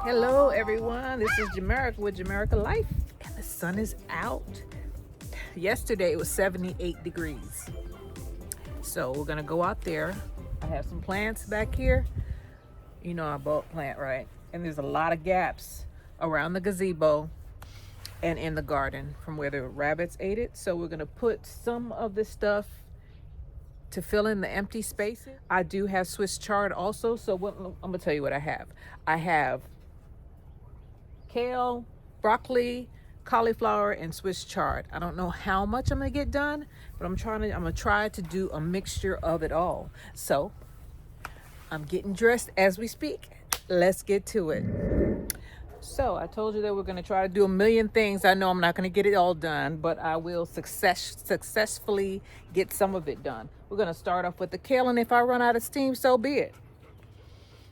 Hello everyone, this is Jamerica with Jamerica Life, and the sun is out. Yesterday it was 78 degrees. So we're gonna go out there. I have some plants back here. You know I bought plant, right? And there's a lot of gaps around the gazebo and in the garden from where the rabbits ate it. So we're gonna put some of this stuff to fill in the empty spaces. I do have Swiss chard also, so I'm gonna tell you what I have. I have kale, broccoli, cauliflower, and Swiss chard. I don't know how much I'm gonna get done, but I'm gonna try to do a mixture of it all. So I'm getting dressed as we speak. Let's get to it. So I told you that we're gonna try to do a million things. I know I'm not gonna get it all done, but I will successfully get some of it done. We're gonna start off with the kale, and if I run out of steam, so be it.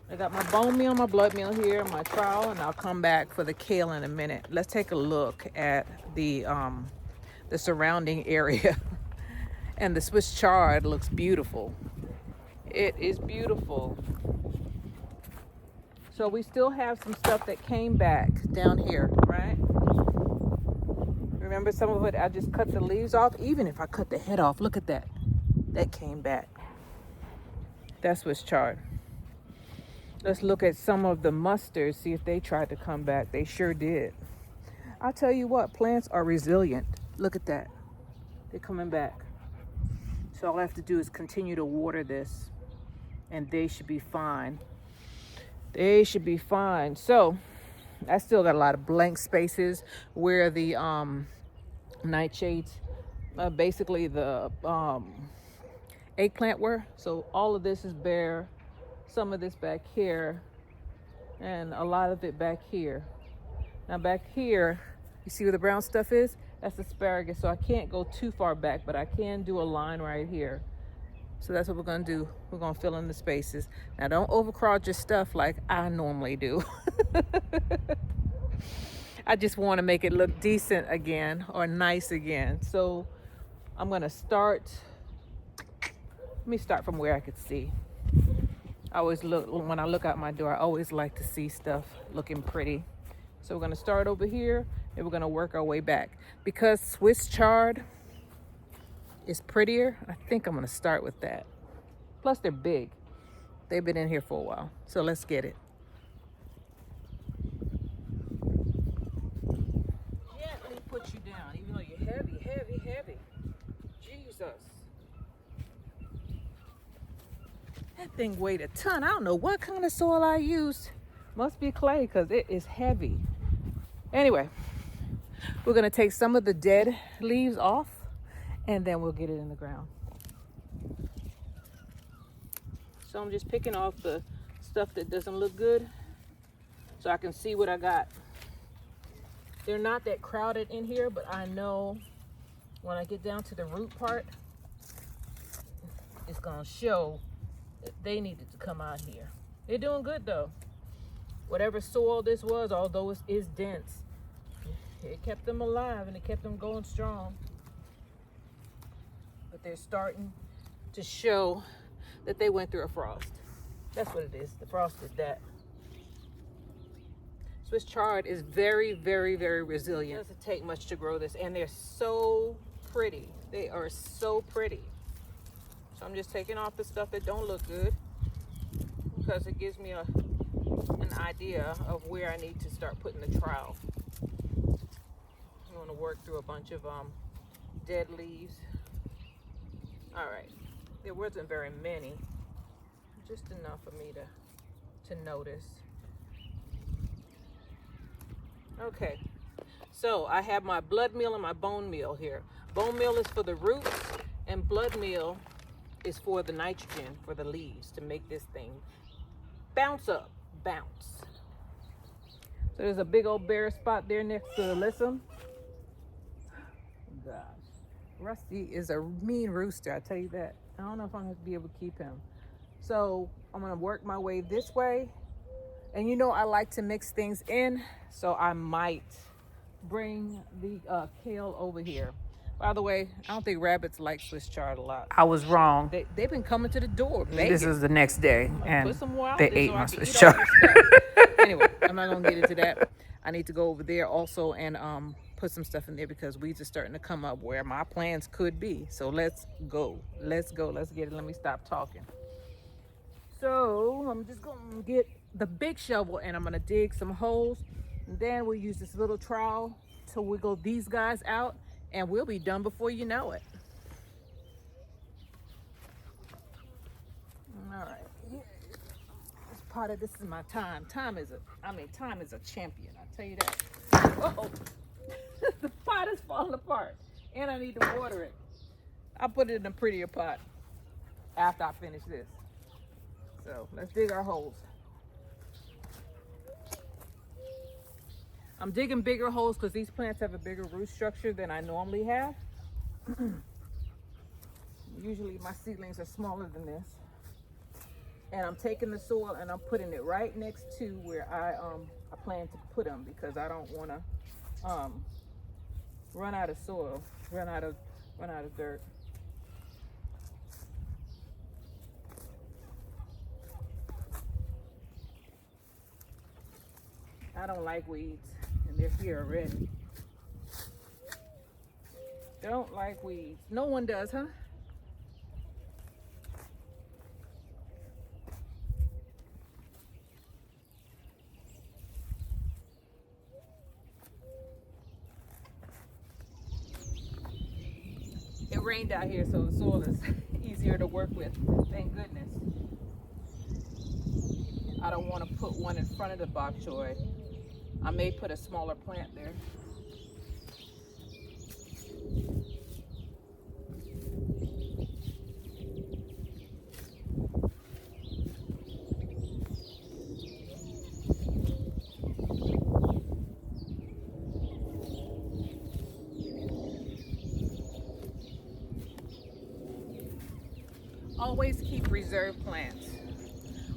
I got my bone meal, my blood meal here, my trowel, and I'll come back for the kale in a minute. Let's take a look at the surrounding area. And the Swiss chard looks beautiful. It is beautiful. So we still have some stuff that came back down here, right? Remember some of it, I just cut the leaves off. Even if I cut the head off, look at that. That came back. That's Swiss chard. Let's look at some of the mustards, see if they tried to come back. They sure did. I'll tell you what, plants are resilient. Look at that. They're coming back. So all I have to do is continue to water this, and they should be fine. They should be fine. So I still got a lot of blank spaces where the nightshades, basically the eggplant were. So all of this is bare. Some of this back here, and a lot of it back here. Now back here, you see where the brown stuff is? That's asparagus. So I can't go too far back, but I can do a line right here. So that's what we're gonna do. We're gonna fill in the spaces. Now don't overcrowd your stuff like I normally do. I just want to make it look decent again, or nice again. So I'm gonna start, let me start from where I could see. I always look, when I look out my door, I always like to see stuff looking pretty. So we're gonna start over here, and we're gonna work our way back. Because Swiss chard is prettier, I think I'm gonna start with that. Plus they're big. They've been in here for a while. So let's get it. Gently put you down, even though you're heavy, heavy, heavy. Jesus. That thing weighed a ton. I don't know what kind of soil I used. Must be clay, because it is heavy. Anyway, we're gonna take some of the dead leaves off, and then we'll get it in the ground. So I'm just picking off the stuff that doesn't look good so I can see what I got. They're not that crowded in here, but I know when I get down to the root part, it's gonna show that they needed to come out here. They're doing good though. Whatever soil this was, although it is dense, it kept them alive and it kept them going strong. But they're starting to show that they went through a frost. That's what it is. The frost did that. Swiss chard is very, very, very resilient. It doesn't take much to grow this, and they're so pretty. They are so pretty. So I'm just taking off the stuff that don't look good, because it gives me an idea of where I need to start putting the trowel. I'm going to work through a bunch of dead leaves. All right, there wasn't very many, just enough for me to notice. Okay, so I have my blood meal and my bone meal here. Bone meal is for the roots, and blood meal is for the nitrogen, for the leaves, to make this thing bounce up, bounce. So there's a big old bare spot there next to Alyssa. Gosh, Rusty is a mean rooster, I tell you that. I don't know if I'm gonna be able to keep him. So I'm gonna work my way this way. And you know I like to mix things in, so I might bring the kale over here. By the way, I don't think rabbits like Swiss chard a lot. I was wrong. They've been coming to the door begging. This is the next day, and they ate my Swiss chard. Anyway, I'm not gonna get into that. I need to go over there also and put some stuff in there because weeds are starting to come up where my plants could be. So let's go. Let's go. Let's get it. Let me stop talking. So I'm just gonna get the big shovel and I'm gonna dig some holes. And then we'll use this little trowel to wiggle these guys out and we'll be done before you know it. All right. This part of this is my time. Time is a champion. I tell you that. Uh-oh. The pot is falling apart and I need to water it. I'll put it in a prettier pot after I finish this. So let's dig our holes. I'm digging bigger holes because these plants have a bigger root structure than I normally have. Usually my seedlings are smaller than this. And I'm taking the soil and I'm putting it right next to where I plan to put them because I don't want to run out of soil, run out of dirt. I don't like weeds, and they're here already. Don't like weeds. No one does, huh? It rained out here, so the soil is easier to work with. Thank goodness. I don't want to put one in front of the bok choy. I may put a smaller plant there. Always keep reserve plants.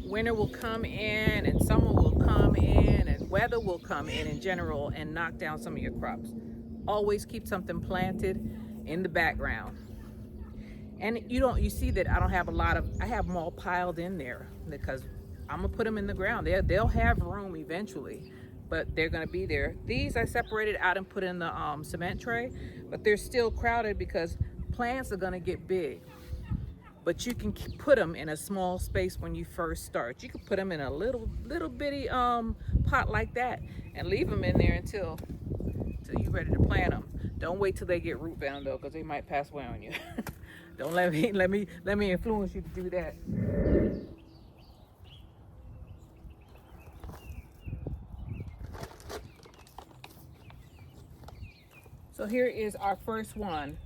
Winter will come in and summer will come in and weather will come in general and knock down some of your crops. Always keep something planted in the background. And you see that I don't have I have them all piled in there because I'm gonna put them in the ground. They'll have room eventually, but they're gonna be there. These I separated out and put in the cement tray, but they're still crowded because plants are gonna get big. But you can put them in a small space when you first start. You can put them in a little bitty pot like that and leave them in there until you're ready to plant them. Don't wait till they get root bound though, because they might pass away on you. Don't let me influence you to do that. So here is our first one.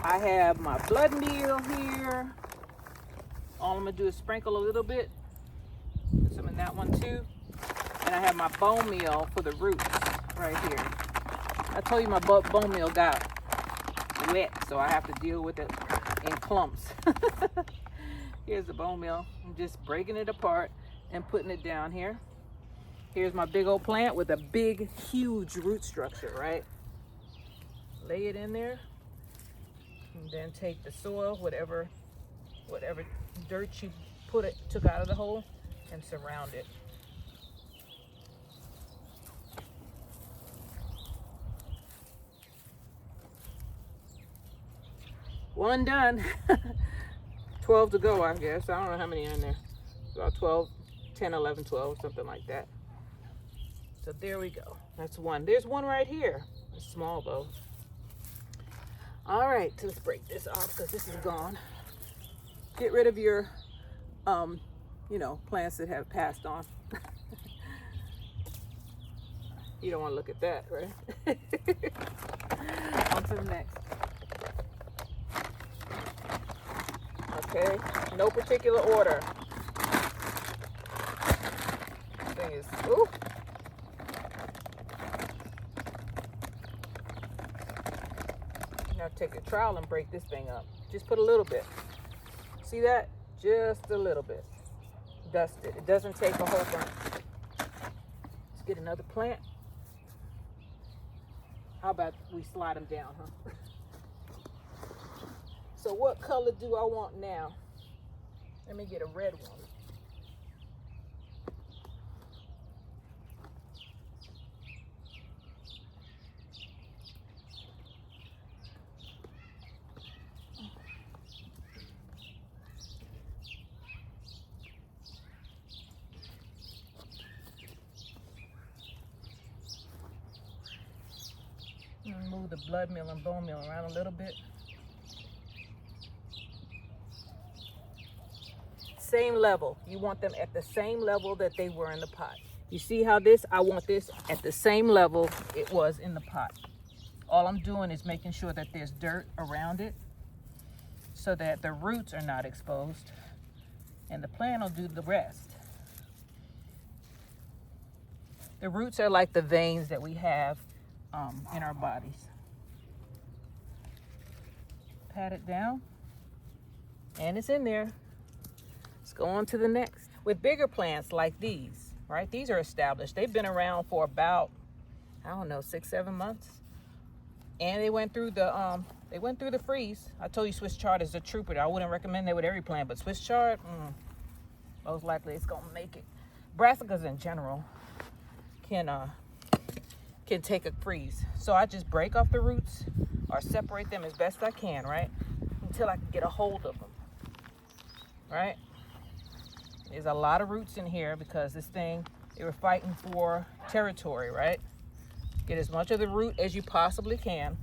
I have my blood meal here. All I'm gonna do is sprinkle a little bit. Put some in that one too. And I have my bone meal for the roots right here. I told you my bone meal got wet, so I have to deal with it in clumps. Here's the bone meal. I'm just breaking it apart and putting it down here. Here's my big old plant with a big, huge root structure, right? Lay it in there. And then take the soil, whatever dirt you took out of the hole, and surround it. One done. 12 to go, I guess. I don't know how many are in there. About 12, 10, 11, 12, something like that. So there we go. That's one. There's one right here. It's small though. All right, let's break this off because this is gone. Get rid of your, plants that have passed on. You don't want to look at that, right? On to the next. Okay, no particular order. This thing is, ooh. Now take a trowel and break this thing up. Just put a little bit. See that? Just a little bit. Dust it. It doesn't take a whole bunch. Let's get another plant. How about we slide them down, huh? So what color do I want now? Let me get a red one. the blood meal and bone meal around a little bit. Same level. You want them at the same level that they were in the pot. You see how this, I want this at the same level it was in the pot. All I'm doing is making sure that there's dirt around it so that the roots are not exposed, and the plant will do the rest. The roots are like the veins that we have in our bodies. Pat it down, and it's in there. Let's go on to the next. With bigger plants like these, right? These are established. They've been around for about, I don't know, 6-7 months. And they went through the freeze. I told you Swiss chard is a trooper. I wouldn't recommend that with every plant, but Swiss chard, most likely it's gonna make it. Brassicas in general can take a freeze. So I just break off the roots or separate them as best I can, right? Until I can get a hold of them, right? There's a lot of roots in here because this thing, they were fighting for territory, right? Get as much of the root as you possibly can.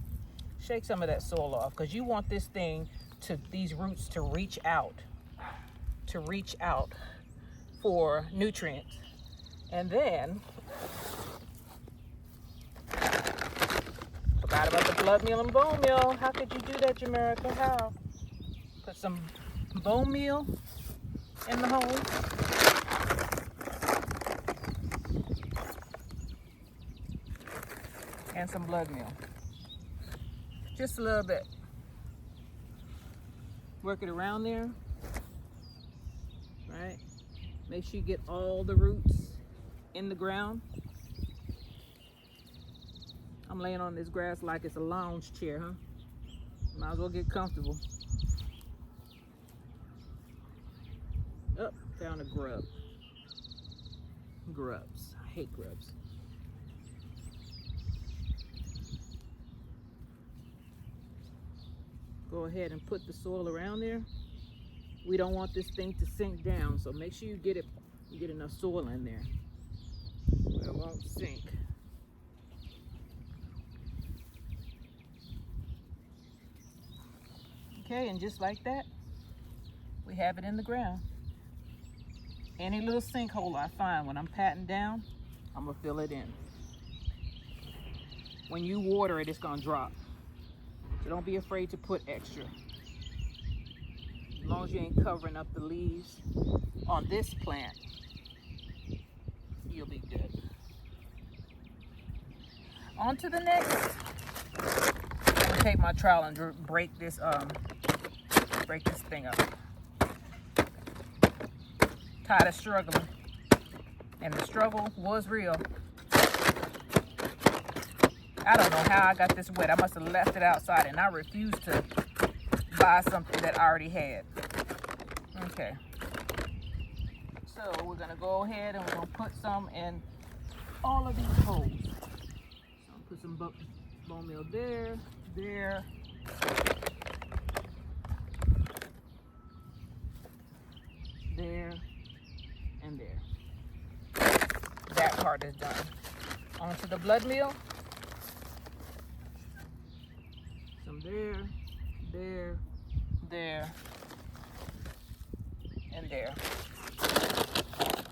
Shake some of that soil off because you want this thing these roots to reach out for nutrients. And then, forgot about the blood meal and bone meal. How could you do that, Jamerica? How? Put some bone meal in the hole. And some blood meal. Just a little bit. Work it around there. Right? Make sure you get all the roots in the ground. I'm laying on this grass like it's a lounge chair, huh? Might as well get comfortable. Oh, found a grub. Grubs. I hate grubs. Go ahead and put the soil around there. We don't want this thing to sink down, so make sure you get enough soil in there where it won't sink. Okay, and just like that, we have it in the ground. Any little sinkhole I find when I'm patting down, I'm gonna fill it in. When you water it, it's gonna drop. So don't be afraid to put extra. As long as you ain't covering up the leaves on this plant, you'll be good. On to the next. I'm gonna take my trowel and break this thing up. Tired of struggling, and the struggle was real. I don't know how I got this wet. I must have left it outside, and I refused to buy something that I already had. Okay. So we're gonna go ahead and we're gonna put some in all of these holes. So I'll put some bone meal there, there. There, and there. That part is done. On to the blood meal. Some there, there, there, and there.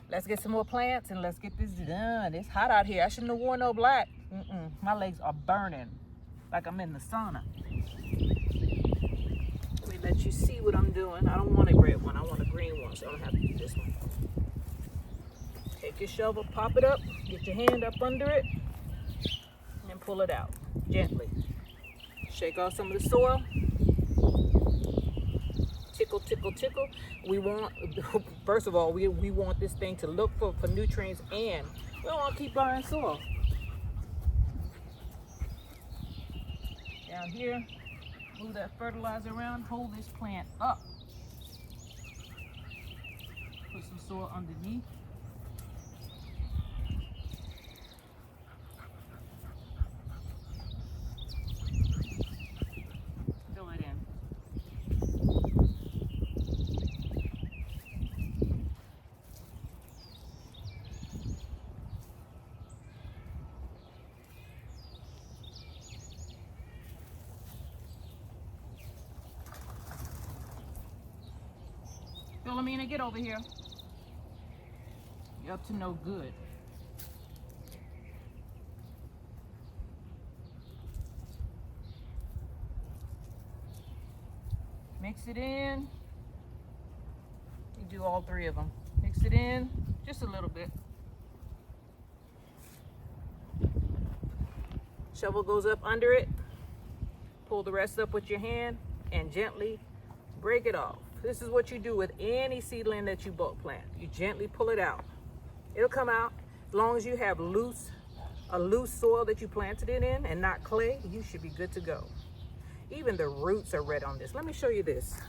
Let's get some more plants and let's get this done. It's hot out here. I shouldn't have worn no black. My legs are burning like I'm in the sauna. Let me let you see what I'm doing. I don't want a red one. I want a green one, so I don't have to do this one. Take your shovel, pop it up, get your hand up under it, and pull it out gently. Shake off some of the soil. Tickle, tickle, tickle. We want, first of all, we want this thing to look for nutrients, and we don't want to keep buying soil. Down here, move that fertilizer around, hold this plant up. Put some soil underneath. Fill it in. Wilhelmina, get over here. You're up to no good. Mix it in. You do all three of them. Mix it in just a little bit. Shovel goes up under it. Pull the rest up with your hand and gently break it off. This is what you do with any seedling that you bulk plant. You gently pull it out. It'll come out as long as you have a loose soil that you planted it in and not clay. You should be good to go. Even the roots are red on this. Let me show you this.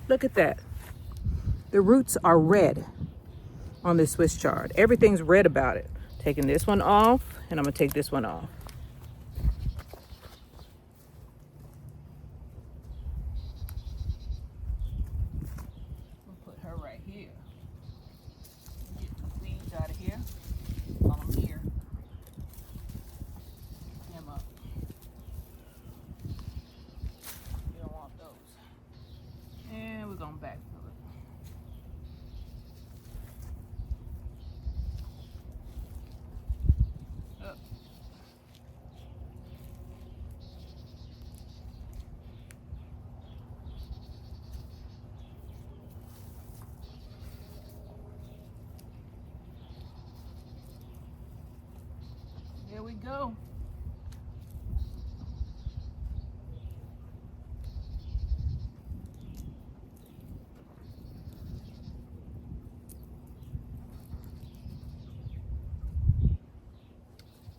Look at that. The roots are red on this Swiss chard. Everything's red about it. Taking this one off, and I'm gonna take this one off. We'll put her right here. Get the weeds out of here while I'm here. Pick them up. You don't want those. And we're gonna backfill it. There we go.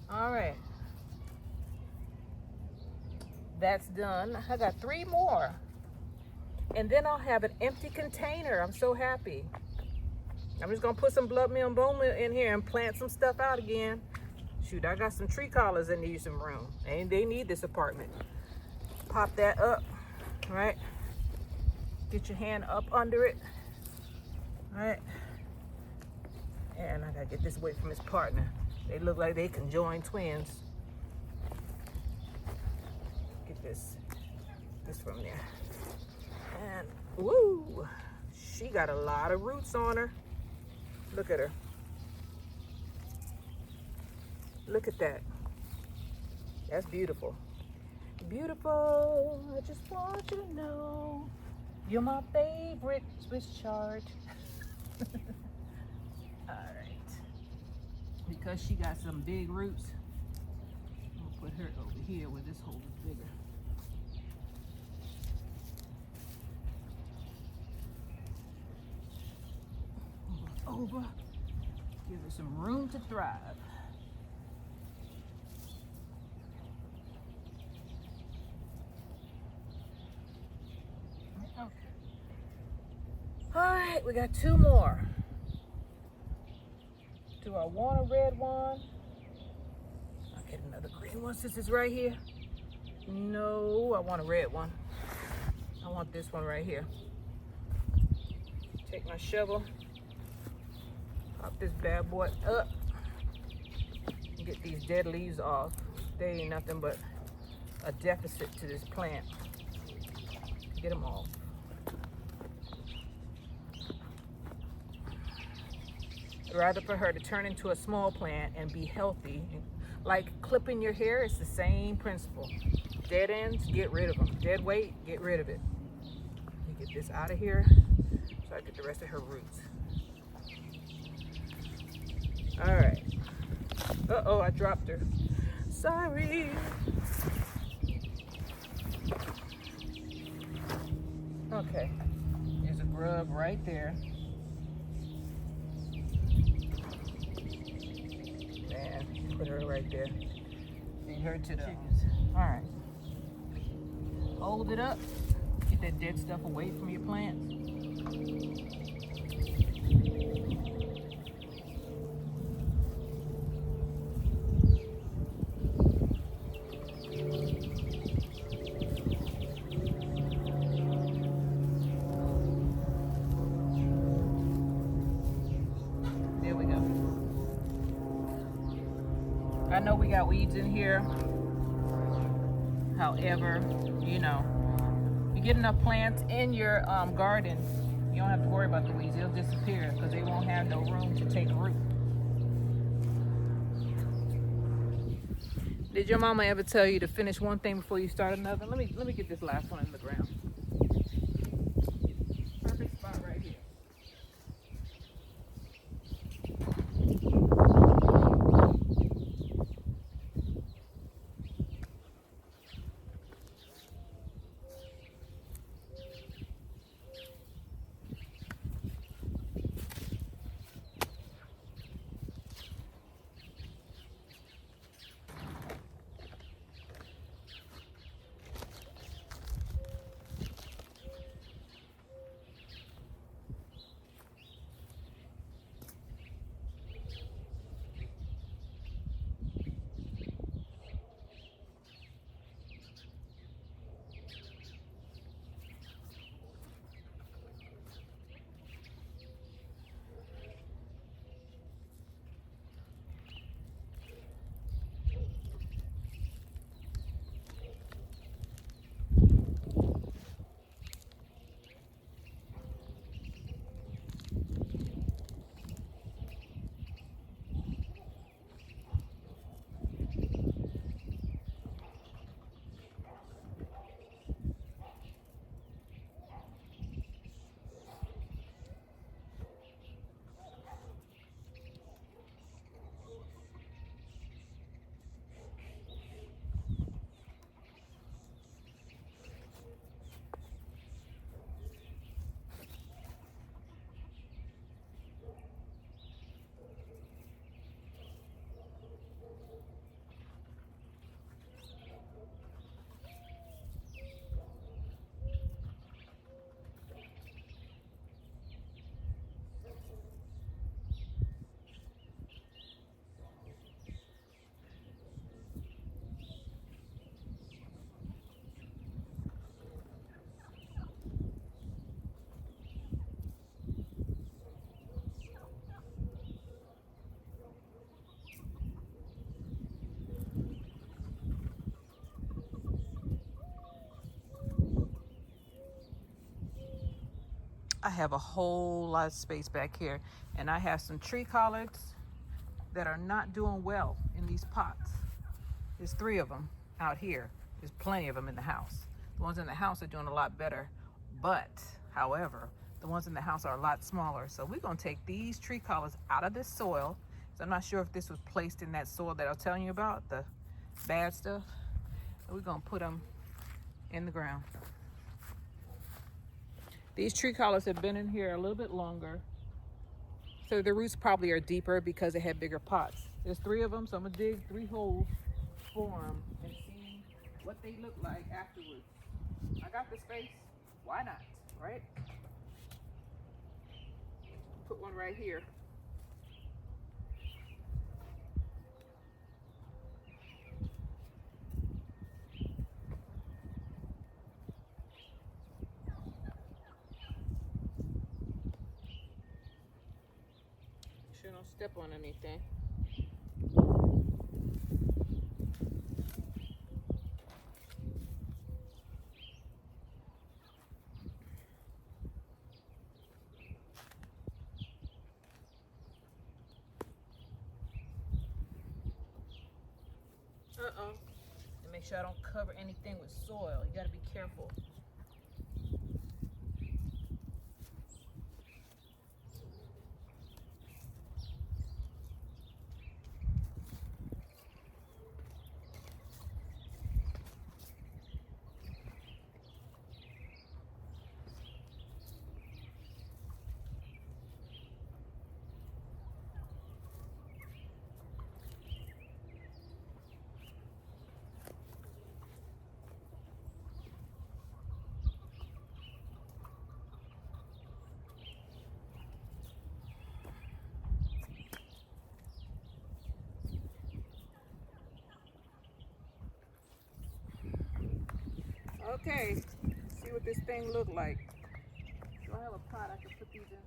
All right. That's done. I got 3 more. And then I'll have an empty container. I'm so happy. I'm just gonna put some blood meal and bone meal in here and plant some stuff out again. Shoot, I got some tree collars that need some room. And they need this apartment. Pop that up, right? Get your hand up under it, right? And I gotta get this away from his partner. They look like they conjoined twins. Get this from there. And woo, she got a lot of roots on her. Look at her. Look at that. That's beautiful. Beautiful. I just want you to know you're my favorite Swiss chard. All right. Because she got some big roots, I'm gonna put her over here where this hole is bigger. Over. Give her some room to thrive. Okay. All right, we got 2 more. Do I want a red one? I'll get another green one since it's right here. No, I want a red one. I want this one right here. Take my shovel, pop this bad boy up, and get these dead leaves off. They ain't nothing but a deficit to this plant. Get them off. I'd rather for her to turn into a small plant and be healthy. Like clipping your hair, it's the same principle. Dead ends, get rid of them. Dead weight, get rid of it. You get this out of here so I get the rest of her roots. All right. Uh-oh, I dropped her. Sorry. Okay, there's a grub right there. Man, put her right there. Feed her to the chickens. All right. Hold it up. Get that dead stuff away from your plants. I know we got weeds in here. However, you know, you get enough plants in your garden, you don't have to worry about the weeds. They'll disappear because they won't have no room to take root. Did your mama ever tell you to finish one thing before you start another? Let me get this last one in the ground. Perfect spot right here. I have a whole lot of space back here, and I have some tree collards that are not doing well in these pots. There's 3 of them out here. There's plenty of them in the house. The ones in the house are doing a lot better, but however, the ones in the house are a lot smaller. So we're gonna take these tree collards out of this soil. So I'm not sure if this was placed in that soil that I was telling you about, the bad stuff. And we're gonna put them in the ground. These tree collards have been in here a little bit longer, so the roots probably are deeper because they have bigger pots. There's 3 of them, so I'm gonna dig 3 holes for them and see what they look like afterwards. I got the space, why not, right? Put one right here. Sure don't step on anything. And make sure I don't cover anything with soil. You gotta be careful. Okay, see what this thing look like. Do I have a pot I can put these in?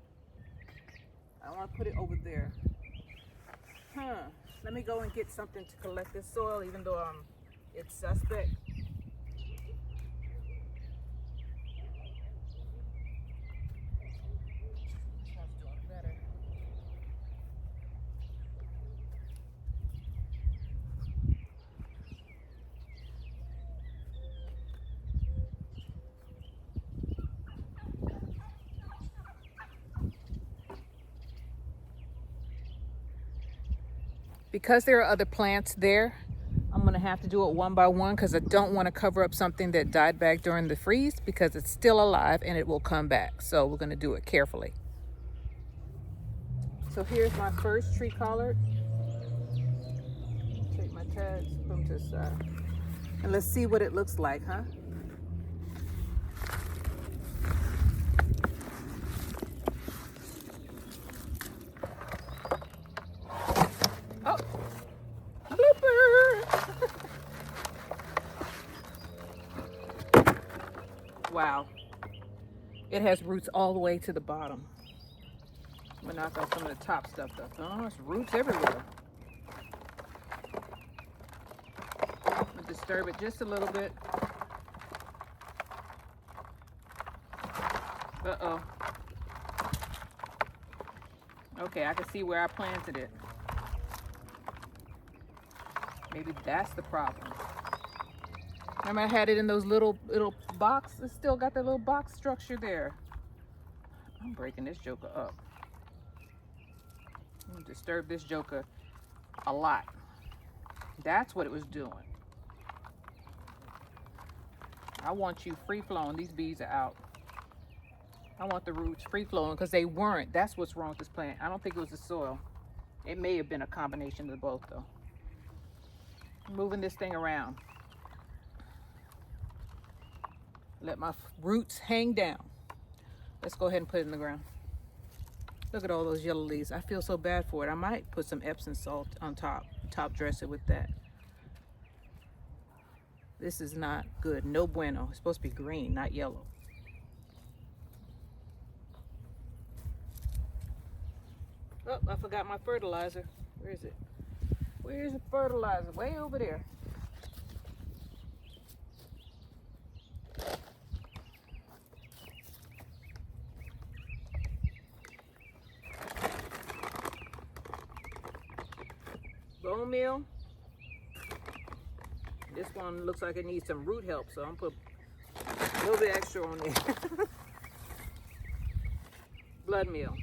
I want to put it over there. Let me go and get something to collect this soil, even though it's suspect. Because there are other plants there, I'm gonna have to do it one by one because I don't want to cover up something that died back during the freeze because it's still alive and it will come back. So we're gonna do it carefully. So here's my first tree collard. Take my tags, put them to the side. And let's see what it looks like, huh? Oh, blooper! Wow. It has roots all the way to the bottom. I'm gonna knock off some of the top stuff though. Oh, there's roots everywhere. I'm gonna disturb it just a little bit. Uh-oh. Okay, I can see where I planted it. Maybe that's the problem. Remember I had it in those little box? It's still got that little box structure there. I'm breaking this joker up. I'm gonna disturb this joker a lot. That's what it was doing. I want you free flowing. These bees are out. I want the roots free flowing because they weren't. That's what's wrong with this plant. I don't think it was the soil. It may have been a combination of both though. I'm moving this thing around. Let my roots hang down. Let's go ahead and put it in the ground. Look at all those yellow leaves. I feel so bad for it. I might put some Epsom salt on top dress it with that. This is not good. No bueno. It's supposed to be green, not yellow. Oh, I forgot my fertilizer. Where is it? Where's the fertilizer? Way over there. Bone meal. This one looks like it needs some root help, so I'm put a little bit extra on there. Blood meal.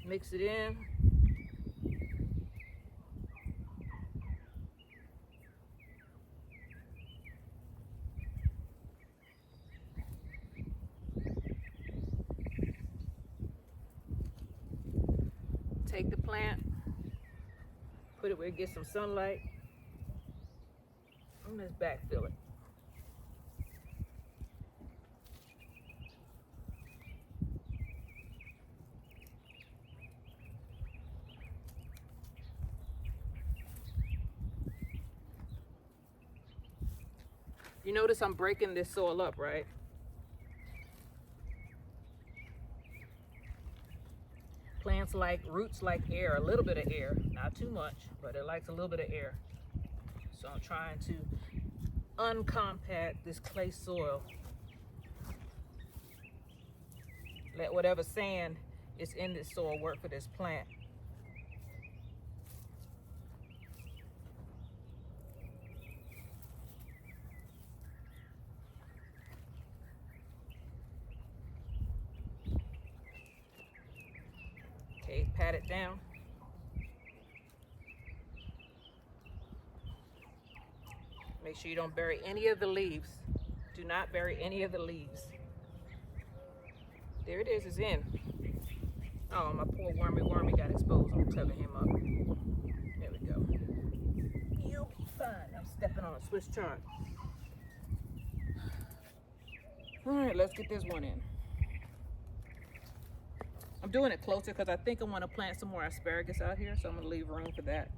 Mix it in. Take the plant, put it where it gets some sunlight. I'm just backfill it. You notice I'm breaking this soil up, right? Plants like, roots like air, a little bit of air, not too much, but it likes a little bit of air. So I'm trying to uncompact this clay soil. Let whatever sand is in this soil work for this plant. Okay, pat it down. Make sure you don't bury any of the leaves. Do not bury any of the leaves. There it is, it's in. Oh, my poor wormy got exposed. I'm tugging him up. There we go. You'll be fine. I'm stepping on a Swiss chard. All right, let's get this one in. I'm doing it closer because I think I want to plant some more asparagus out here, so I'm going to leave room for that.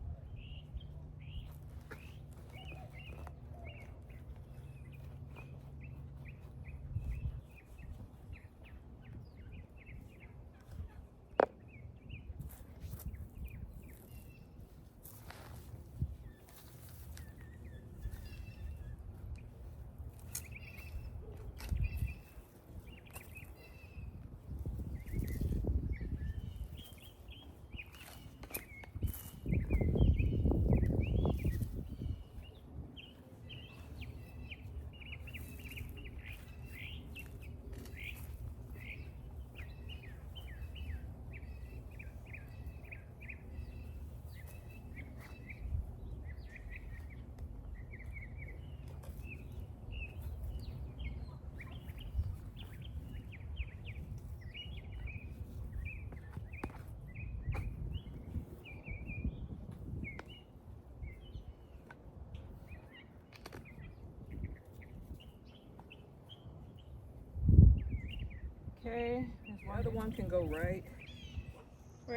Okay, the other one can go right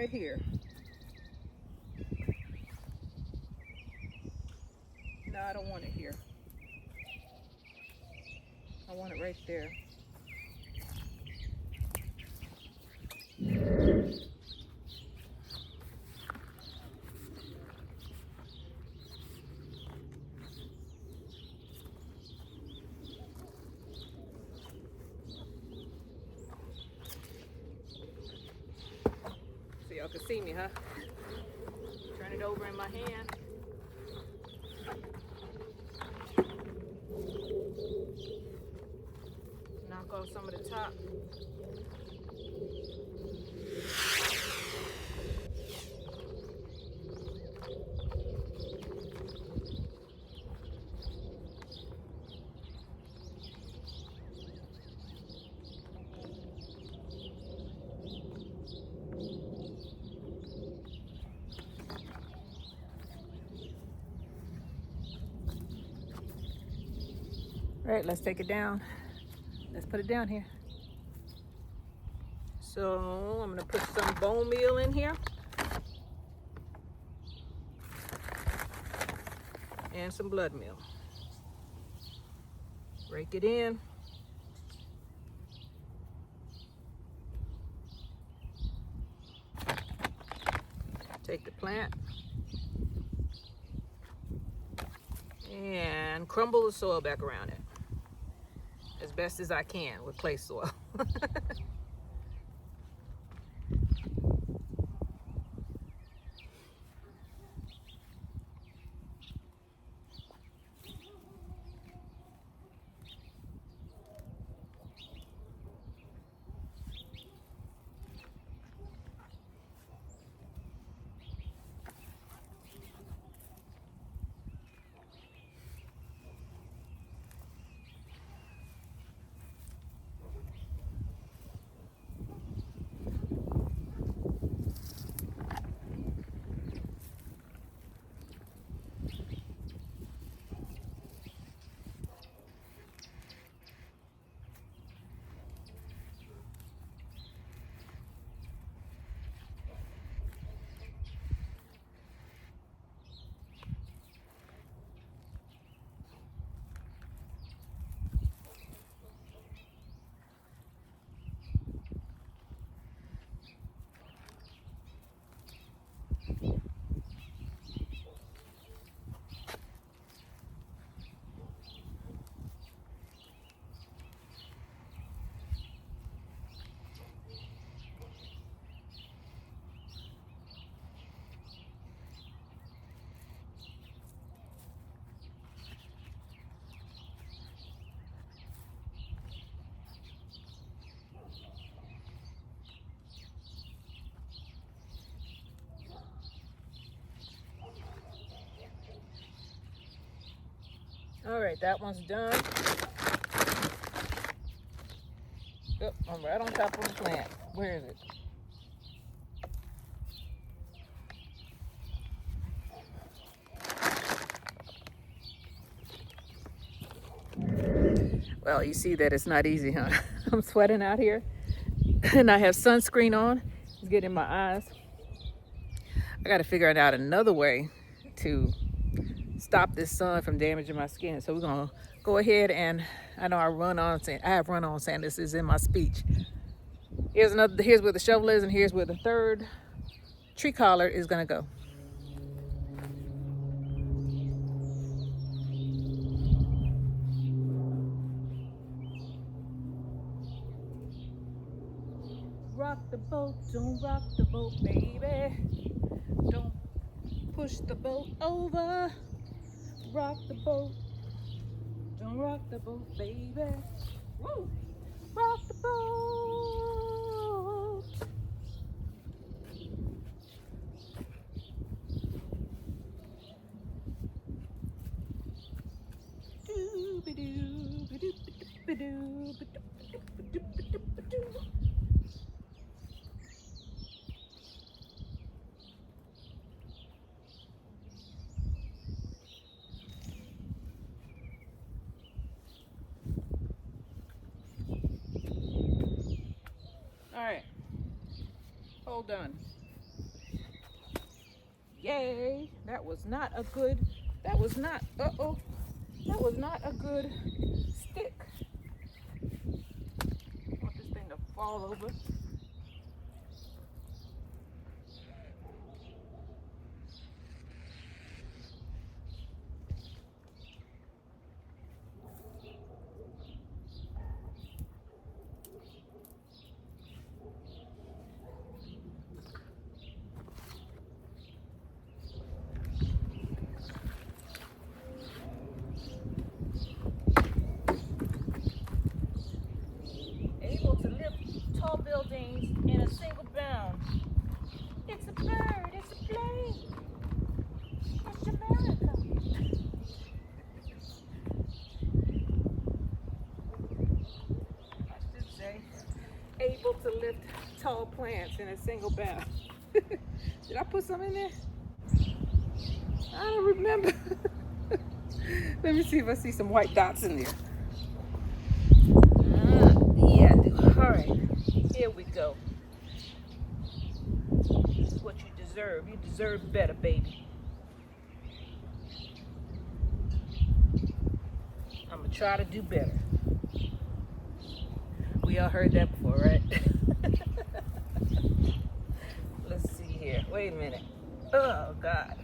here. No, I don't want it here. I want it right there. So y'all can see me, huh? Turn it over in my hand. Knock off some of the top. All right, let's take it down. Let's put it down here. So I'm gonna put some bone meal in here. And some blood meal. Rake it in. Take the plant and crumble the soil back around it as best as I can with clay soil. All right, that one's done. Oh, I'm right on top of the plant. Where is it? Well, you see that it's not easy, huh? I'm sweating out here and I have sunscreen on. It's getting in my eyes. I got to figure out another way to stop this sun from damaging my skin. So we're gonna go ahead and I know I have run-on saying this is in my speech. Here's where the shovel is, and here's where the third tree collar is gonna go. Rock the boat, don't rock the boat, baby. Don't push the boat over. Rock the boat, don't rock the boat, baby. Woo! Rock the boat. all done. Yay! That was not a good stick. I want this thing to fall over. Able to lift tall buildings in a single bound. It's a bird, it's a plane. It's America. I should say, able to lift tall plants in a single bound. Did I put some in there? I don't remember. Let me see if I see some white dots in there. Yeah, I do. All right, here we go. This is what you deserve. You deserve better, baby. I'm gonna try to do better. We all heard that before, right? Let's see here. Wait a minute. Oh, God.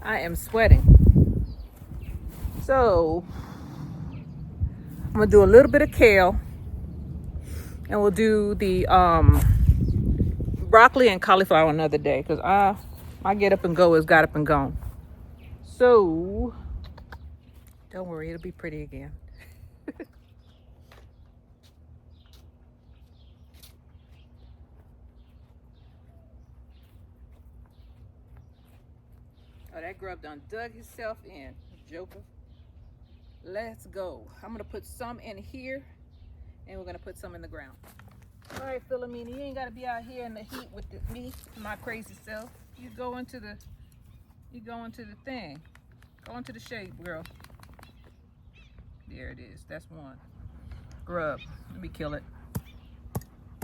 I am sweating. So I'm gonna do a little bit of kale, and we'll do the broccoli and cauliflower another day, because my get up and go is got up and gone. So don't worry, it'll be pretty again. Oh, that grub done dug himself in, joker. Let's go. I'm gonna put some in here, and we're gonna put some in the ground. All right, Philomena, you ain't gotta be out here in the heat with me, my crazy self. You go into the thing. Go into the shade, girl. There it is. That's one. Grub. Let me kill it.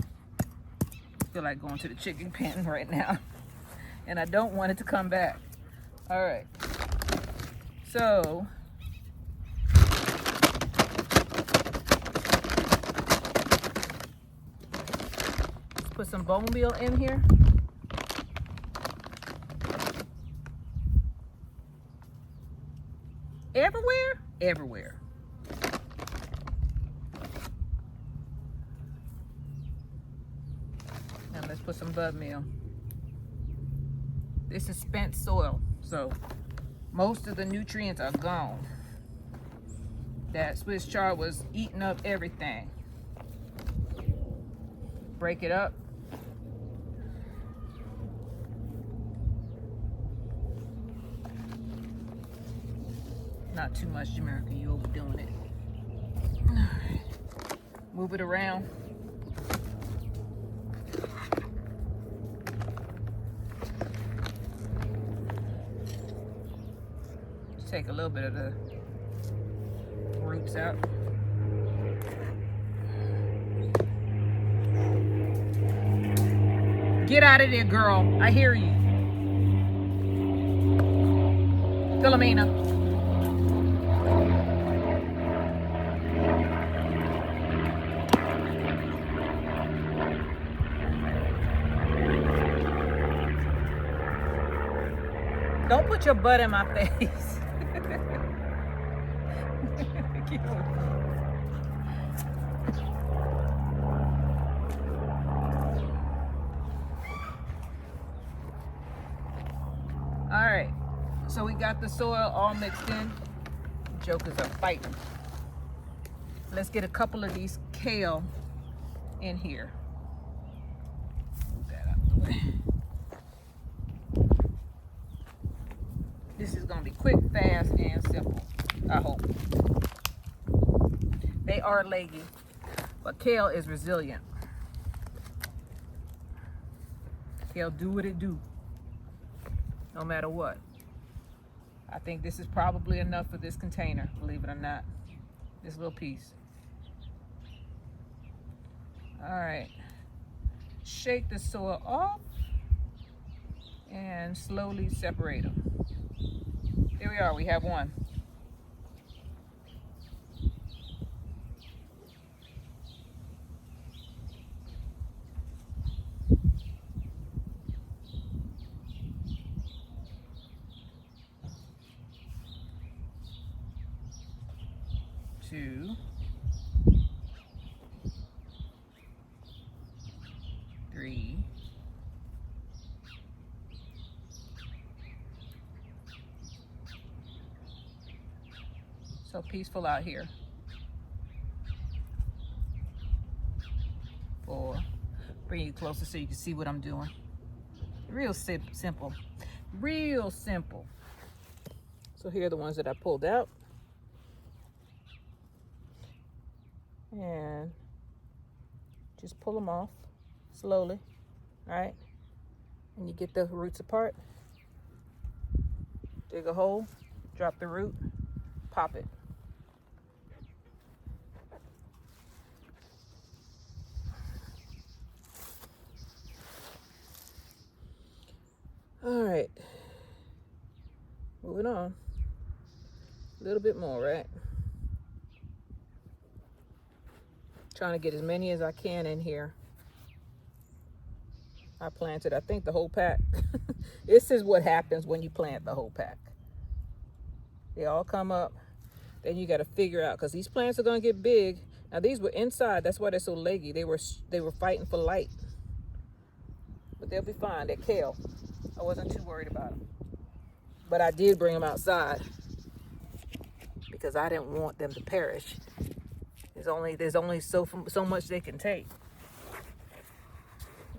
I feel like going to the chicken pen right now, and I don't want it to come back. All right, so let's put some bone meal in here. Everywhere? Everywhere. Now let's put some bud meal. This is spent soil, so most of the nutrients are gone. That Swiss chard was eating up everything. Break it up. Not too much, Jamaica, you overdoing it. All right. Move it around. Take a little bit of the roots out. Get out of there, girl. I hear you. Philomena. put your butt in my face. All right, so we got the soil all mixed in. Jokers are fighting. Let's get a couple of these kale in here. Move that out of the way. This is gonna be quick, fast, and simple, I hope. They are leggy, but kale is resilient. Kale do what it do, no matter what. I think this is probably enough for this container, believe it or not. This little piece. All right. Shake the soil off and slowly separate them. There we are, we have one. Two. Three. So peaceful out here. 4. Bring you closer so you can see what I'm doing. Real simple. Real simple. So here are the ones that I pulled out. And just pull them off slowly, all right? And you get the roots apart. Dig a hole, drop the root, pop it. All right, moving on. A little bit more, right? Trying to get as many as I can in here. I planted, I think, the whole pack. This is what happens when you plant the whole pack. They all come up. Then you got to figure out, because these plants are going to get big. Now these were inside. That's why they're so leggy. They were fighting for light. But they'll be fine. They're kale. I wasn't too worried about them. But I did bring them outside because I didn't want them to perish. There's only so much they can take.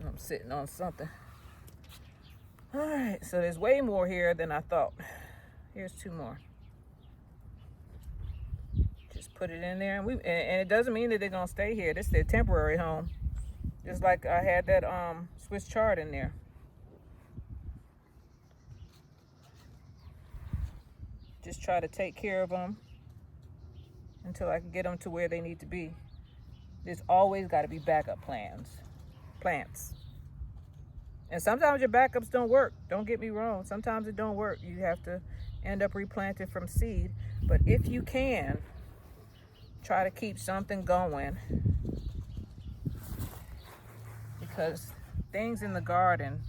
I'm sitting on something. All right, so there's way more here than I thought. Here's 2 more. Just put it in there, and it doesn't mean that they're gonna stay here. This is their temporary home. Just like I had that Swiss chard in there. Just try to take care of them until I can get them to where they need to be. There's always got to be backup plants. And sometimes your backups don't work. Don't get me wrong. Sometimes it don't work. You have to end up replanting from seed. But if you can, try to keep something going. Because things in the garden,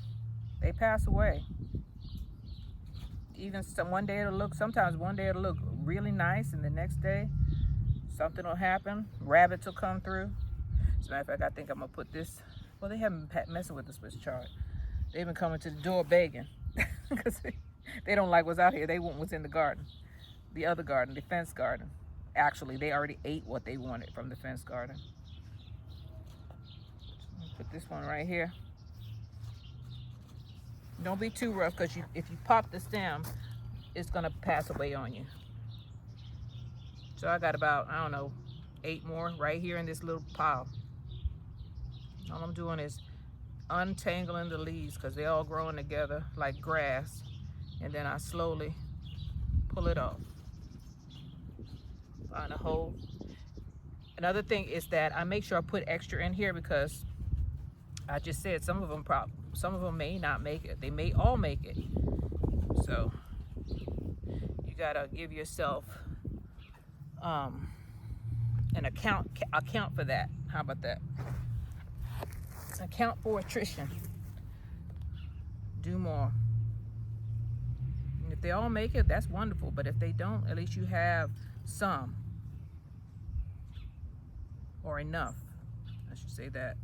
they pass away. Even one day sometimes one day it'll look really nice, and the next day something will happen. Rabbits will come through. As a matter of fact, I think I'm gonna put this. Well, they haven't been messing with the Swiss chard. They've been coming to the door begging because they don't like what's out here. They want what's in the garden, the other garden, the fence garden. Actually, they already ate what they wanted from the fence garden. Put this one right here. Don't be too rough, because if you pop the stem, it's gonna pass away on you. So I got about, I don't know, 8 more right here in this little pile. All I'm doing is untangling the leaves because they're all growing together like grass. And then I slowly pull it off. Find a hole. Another thing is that I make sure I put extra in here because I just said some of them may not make it. They may all make it. So you gotta give yourself an account for that. How about that? Account for attrition. Do more. And if they all make it, that's wonderful. But if they don't, at least you have some, or enough, I should say that.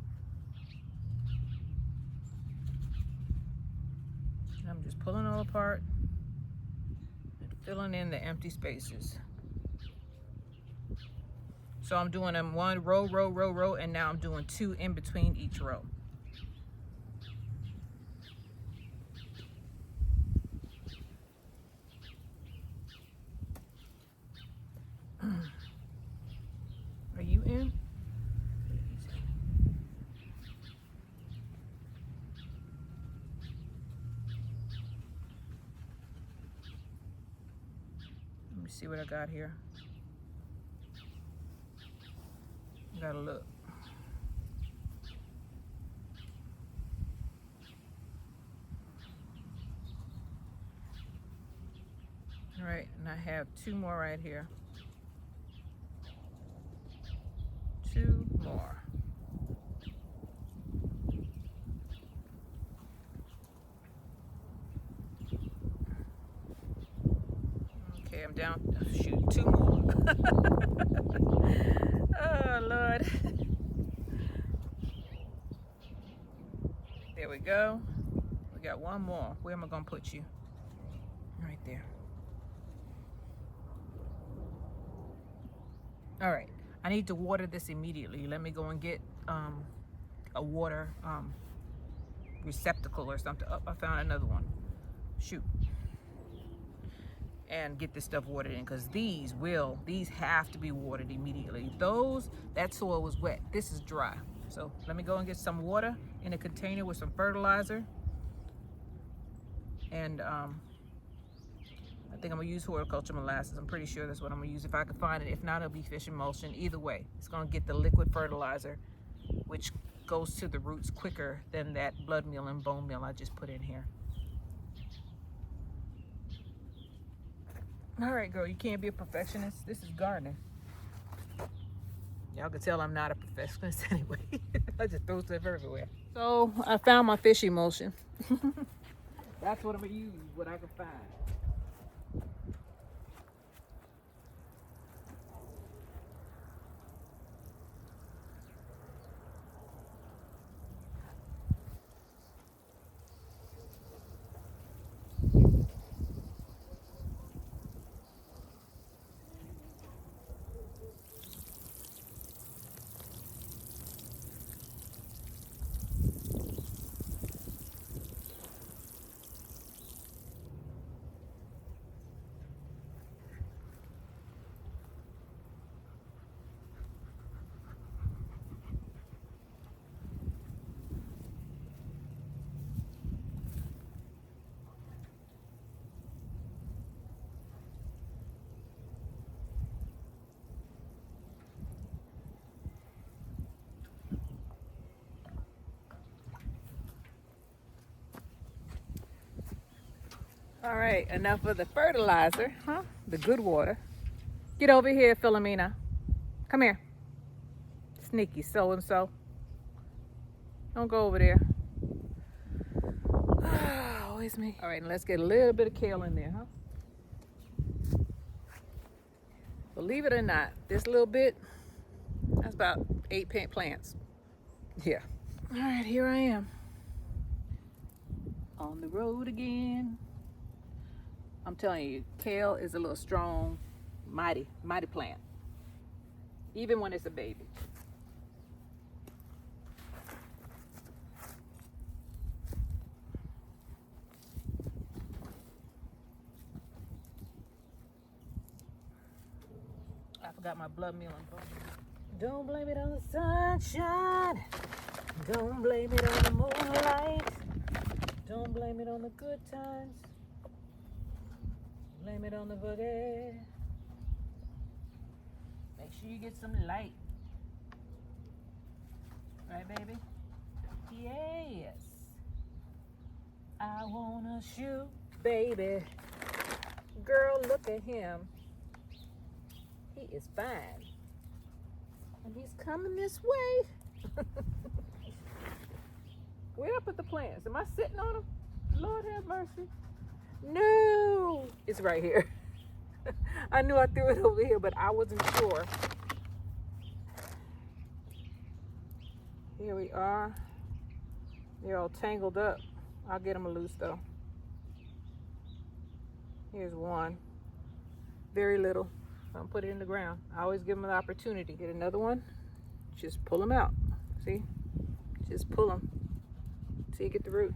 I'm just pulling all apart and filling in the empty spaces. So I'm doing them one row, and now I'm doing 2 in between each row. Are you in? Let me see what I got here. Gotta look. All right, and I have 2 more right here. 2 more. Okay, I'm down. Shoot, 2 more. Oh, Lord. There we go. We got 1 more. Where am I gonna put you? Right there. All right, I need to water this immediately. Let me go and get a water receptacle or something. Oh, I found another one. Shoot. And get this stuff watered in, because these have to be watered immediately. That soil was wet. This is dry. So let me go and get some water in a container with some fertilizer. And I think I'm gonna use horticulture molasses. I'm pretty sure that's what I'm gonna use if I can find it. If not, it'll be fish emulsion. Either way, it's gonna get the liquid fertilizer, which goes to the roots quicker than that blood meal and bone meal I just put in here. All right, girl, you can't be a perfectionist. This is gardening. Y'all can tell I'm not a perfectionist anyway. I just throw stuff everywhere. So I found my fish emulsion. That's what I'm gonna use, what I can find. All right, enough of the fertilizer, huh? The good water. Get over here, Philomena. Come here. Sneaky so-and-so. Don't go over there. Always me. All right, and let's get a little bit of kale in there, huh? Believe it or not, this little bit, that's about 8 plants. Yeah. All right, here I am. On the road again. I'm telling you, kale is a little strong, mighty plant. Even when it's a baby. I forgot my blood meal and bone. Don't blame it on the sunshine. Don't blame it on the moonlight. Don't blame it on the good times. Blame it on the boogie. Make sure you get some light. Right, baby? Yes. I wanna shoot, baby. Girl, look at him. He is fine. And he's coming this way. Where I put the plants? Am I sitting on them? Lord have mercy. No, it's right here. I knew I threw it over here, but I wasn't sure. Here we are. They're all tangled up. I'll get them loose though. Here's one. Very little. I'll put it in the ground. I always give them an opportunity. Get another one. Just pull them out. See? Just pull them. Till you get the root.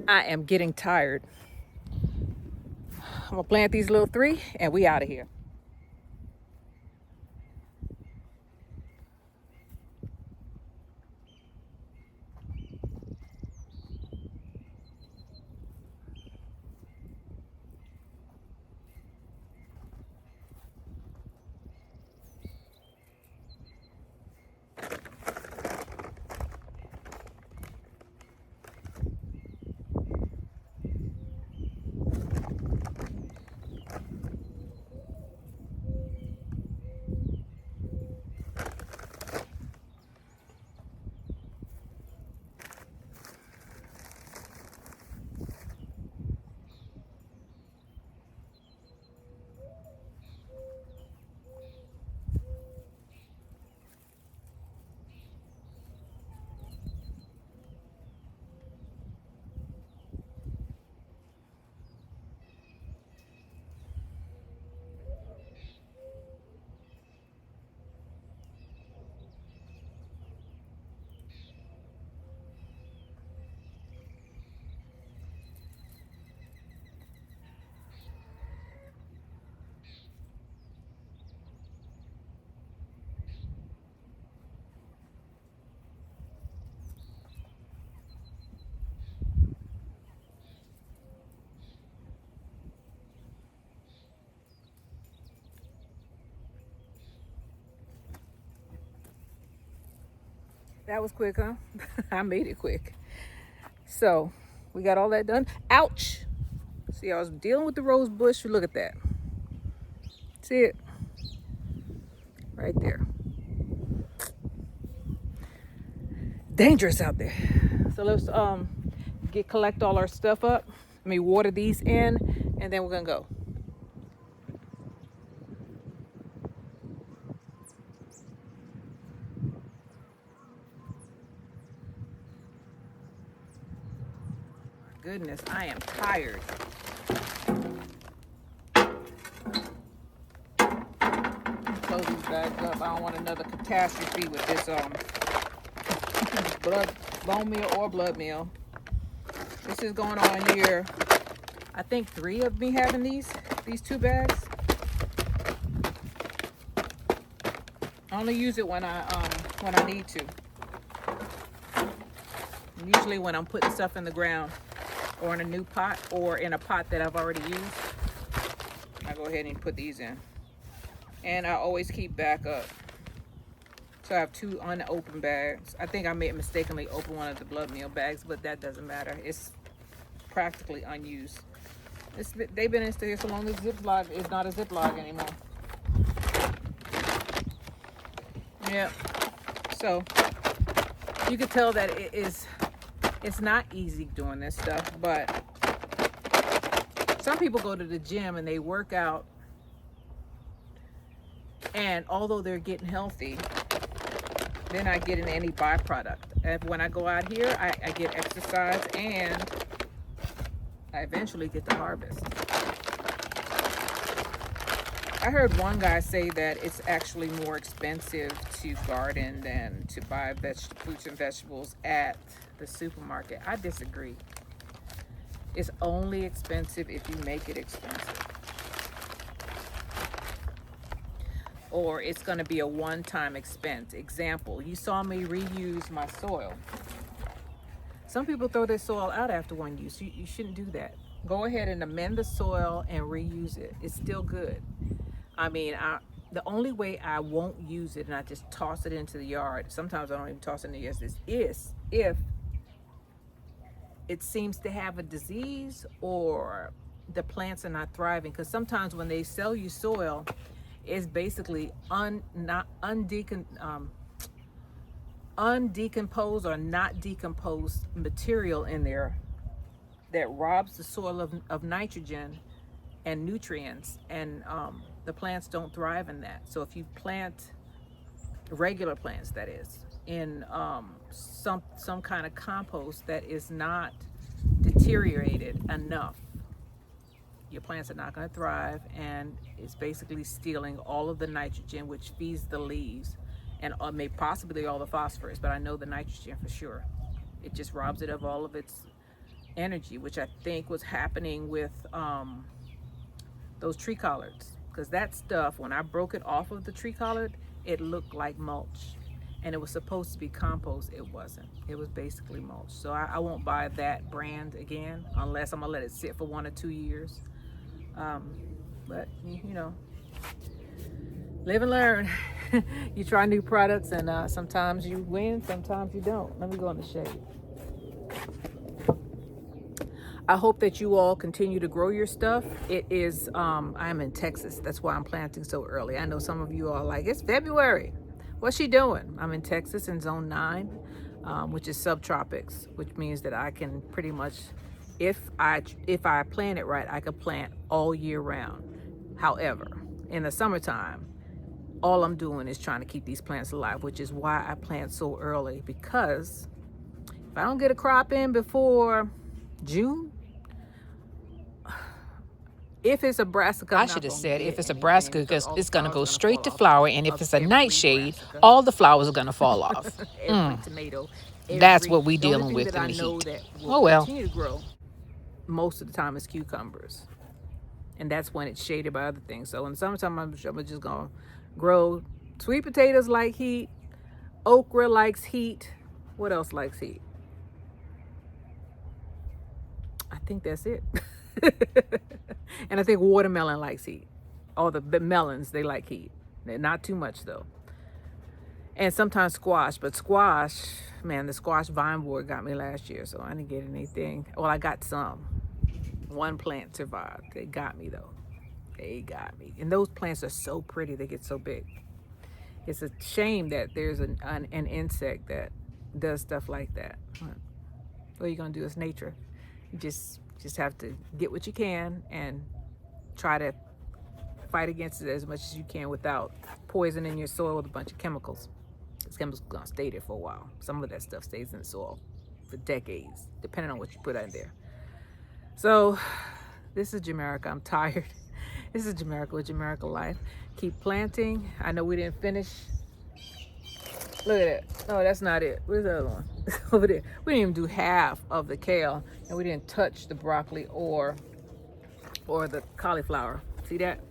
I am getting tired. I'm gonna plant these little 3 and we out of here. That was quick, huh? I made it quick. So we got all that done. Ouch! See, I was dealing with the rose bush. Look at that. See it? Right there. Dangerous out there. So let's collect all our stuff up. Let me water these in, and then we're gonna go. Goodness, I am tired. Close these bags up. I don't want another catastrophe with this bone meal or blood meal. This is going on here. I think 3 of me having these 2 bags. I only use it when I need to. Usually when I'm putting stuff in the ground or in a new pot or in a pot that I've already used, I go ahead and put these in. And I always keep backup. So I have 2 unopened bags. I think I may mistakenly open one of the blood meal bags, but that doesn't matter. It's practically unused. They've been in here so long this Ziploc is not a Ziploc anymore. Yeah. So you can tell that it's not easy doing this stuff, but some people go to the gym and they work out, and although they're getting healthy, they're not getting any byproduct. And when I go out here, I get exercise and I eventually get the harvest. I heard one guy say that it's actually more expensive to garden than to buy fruits and vegetables at the supermarket. I disagree. It's only expensive if you make it expensive. Or it's going to be a one-time expense. Example, you saw me reuse my soil. Some people throw their soil out after one use. You shouldn't do that. Go ahead and amend the soil and reuse it. It's still good. I mean, the only way I won't use it and I just toss it into the yard, sometimes I don't even toss it in the yard, is if it seems to have a disease or the plants are not thriving. Because sometimes when they sell you soil, it's basically undecomposed or not decomposed material in there that robs the soil of nitrogen and nutrients, and the plants don't thrive in that. So if you plant regular plants, that is, in some kind of compost that is not deteriorated enough, your plants are not going to thrive, and it's basically stealing all of the nitrogen, which feeds the leaves, and may possibly all the phosphorus, but I know the nitrogen for sure. It just robs it of all of its energy, which I think was happening with those tree collards, because that stuff, when I broke it off of the tree collard, it looked like mulch, and it was supposed to be compost. It wasn't. It was basically mulch. So I won't buy that brand again unless I'm gonna let it sit for 1 or 2 years. But you know, live and learn. You try new products, and sometimes you win, sometimes you don't. Let me go in the shade. I hope that you all continue to grow your stuff. It is, I'm in Texas. That's why I'm planting so early. I know some of you are like, it's February. What's she doing? I'm in Texas in zone 9, which is subtropics, which means that I can pretty much, if I plant it right, I could plant all year round. However, in the summertime, all I'm doing is trying to keep these plants alive, which is why I plant so early, because if I don't get a crop in before June, if it's a brassica, I should have said if it's a brassica, because it's going to go straight to flower, and if it's a nightshade, all the flowers are going to fall off. Every tomato. That's what we're dealing with in the heat. Oh well. Continue to grow most of the time is cucumbers, and that's when it's shaded by other things. So in the summertime, I'm just gonna grow sweet potatoes like heat, okra likes heat. What else likes heat? I think that's it. And I think watermelon likes heat. All the melons, they like heat. They're not too much though. And sometimes squash, but squash, man, the squash vine board got me last year, so I didn't get anything. Well, I got some. One plant survived. They got me though. They got me. And those plants are so pretty, they get so big. It's a shame that there's an insect that does stuff like that. What are you gonna do? It's nature. You just have to get what you can and try to fight against it as much as you can without poisoning your soil with a bunch of chemicals. These chemicals are gonna stay there for a while. Some of that stuff stays in the soil for decades, depending on what you put in there. So this is Jamerica. I'm tired. This is Jamerica with Jamerica Life. Keep planting. I know we didn't finish. Look at that. No, that's not it. Where's the other one? Over there. We didn't even do half of the kale, and we didn't touch the broccoli or the cauliflower. See that?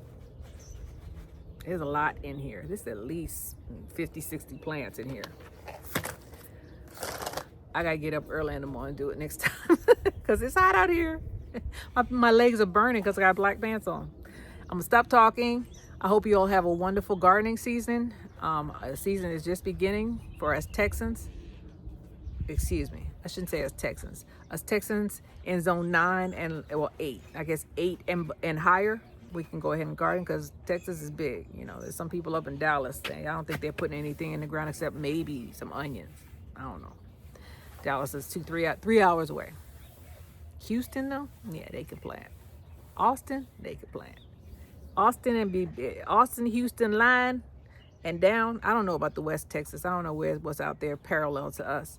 There's a lot in here. This is at least 50, 60 plants in here. I gotta get up early in the morning and do it next time because it's hot out here. My legs are burning because I got black pants on. I'm gonna stop talking. I hope you all have a wonderful gardening season. The season is just beginning for us Texans. Excuse me, I shouldn't say us Texans. Us Texans in zone 9 and 8. I guess 8 and higher. We can go ahead and garden because Texas is big. You know, there's some people up in Dallas. I don't think they're putting anything in the ground except maybe some onions. I don't know. Dallas is 3 hours away. Houston though, yeah, they can plant. Austin, they can plant. Austin, Houston line and down. I don't know about the West Texas. I don't know what's out there parallel to us.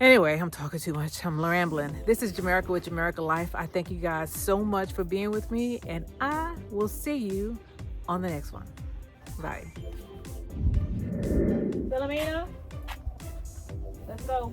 Anyway, I'm talking too much. I'm rambling. This is Jamerica with Jamerica Life. I thank you guys so much for being with me, and I will see you on the next one. Bye. Philomena, let's go.